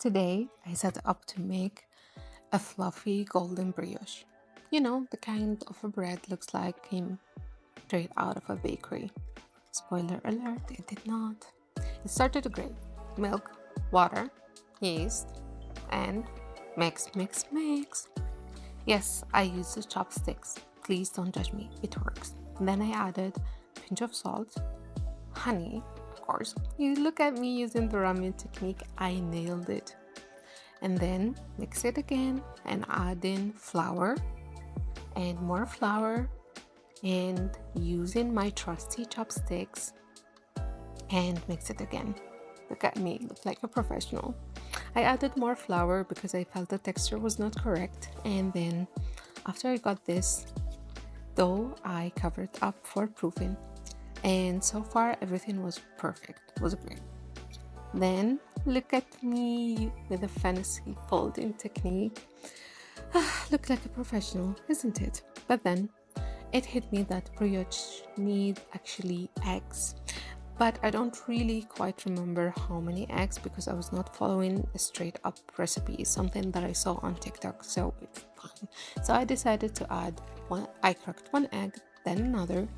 Today, I set up to make a fluffy golden brioche. You know, the kind of a bread looks like came straight out of a bakery. Spoiler alert, it did not. It started great. Milk, water, yeast, and mix. Yes, I used the chopsticks. Please don't judge me, it works. Then I added a pinch of salt, honey, of course. You look at me using the ramen technique, I nailed it. And then mix it again and add in flour and more flour and using my trusty chopsticks and mix it again. Look at me, look like a professional. I added more flour because I felt the texture was not correct, and then after I got this dough, I covered up for proofing, and so far everything was perfect. It was great. Then look at me with a fancy folding technique. Look like a professional, isn't it? But then it hit me that brioche need actually eggs. But I don't really quite remember how many eggs because I was not following a straight up recipe. It's something that I saw on TikTok, so it's fine. So I decided to add one. I cracked one egg, then another,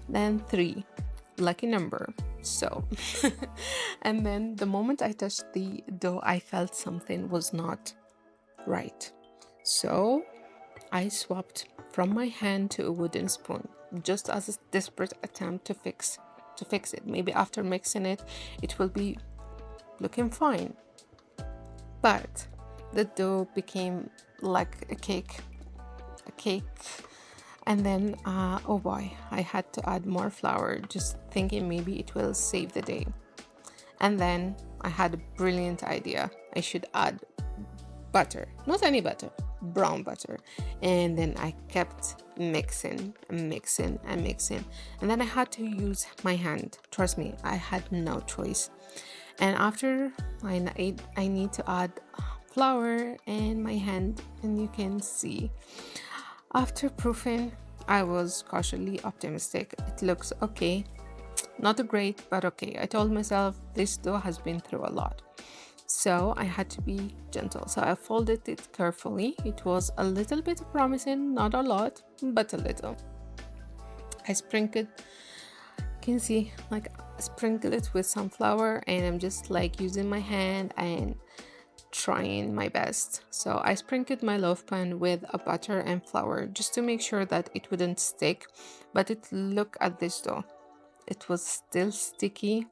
then three. Lucky number. So, and then the moment I touched the dough, I felt something was not right. So I swapped from my hand to a wooden spoon, just as a desperate attempt to fix it. Maybe after mixing it, it will be looking fine. But the dough became like a cake. And then, oh boy, I had to add more flour, just thinking maybe it will save the day. And then I had a brilliant idea. I should add butter, not any butter, brown butter. And then I kept mixing and mixing and mixing. And then I had to use my hand. Trust me, I had no choice. And after I need to add flour and my hand, and you can see after proofing, I was cautiously optimistic. It looks okay. Not great, but okay. I told myself this dough has been through a lot. So I had to be gentle. So I folded it carefully. It was a little bit promising, not a lot, but a little. I sprinkled, you can see, like sprinkle it with some flour, and I'm just like using my hand and trying my best. So I sprinkled my loaf pan with a butter and flour just to make sure that it wouldn't stick. But look at this dough. It was still sticky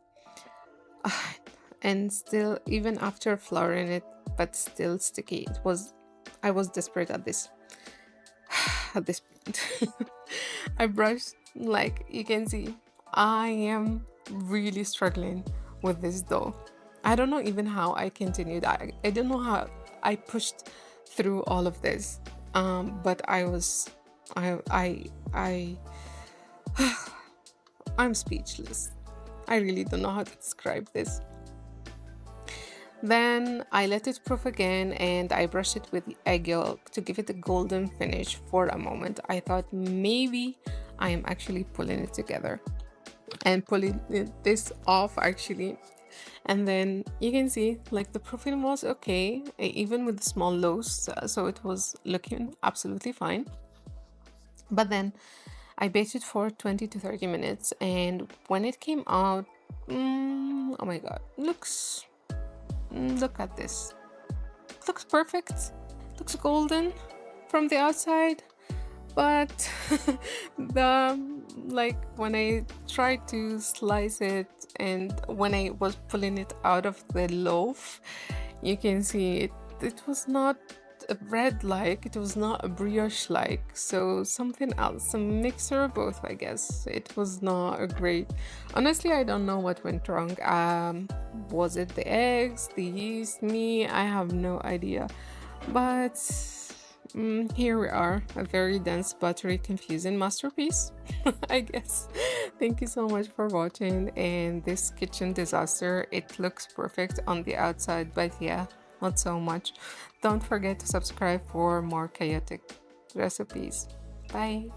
and still even after flouring it, but still sticky. I was desperate at this at this point. I brushed, like you can see, I am really struggling with this dough. I don't know even how I continued. I don't know how I pushed through all of this. But I I'm speechless. I really don't know how to describe this. Then I let it proof again and I brushed it with egg yolk to give it a golden finish. For a moment, I thought maybe I am actually pulling it together and pulling this off actually. And then you can see like the proofing was okay, even with the small loaves, so it was looking absolutely fine. But then I baked it for 20 to 30 minutes, and when it came out, oh my god, look at this. Looks perfect. Looks golden from the outside, but the like when I tried to slice it and when I was pulling it out of the loaf, you can see it was not a bread like, it was not a brioche like, so something else, a mixture of both, I guess. It was not a great, honestly I don't know what went wrong. Was it the eggs, the yeast, me? I have no idea. But here we are, a very dense, buttery, confusing masterpiece, I guess. Thank you so much for watching. And this kitchen disaster, it looks perfect on the outside, but yeah, not so much. Don't forget to subscribe for more chaotic recipes. Bye.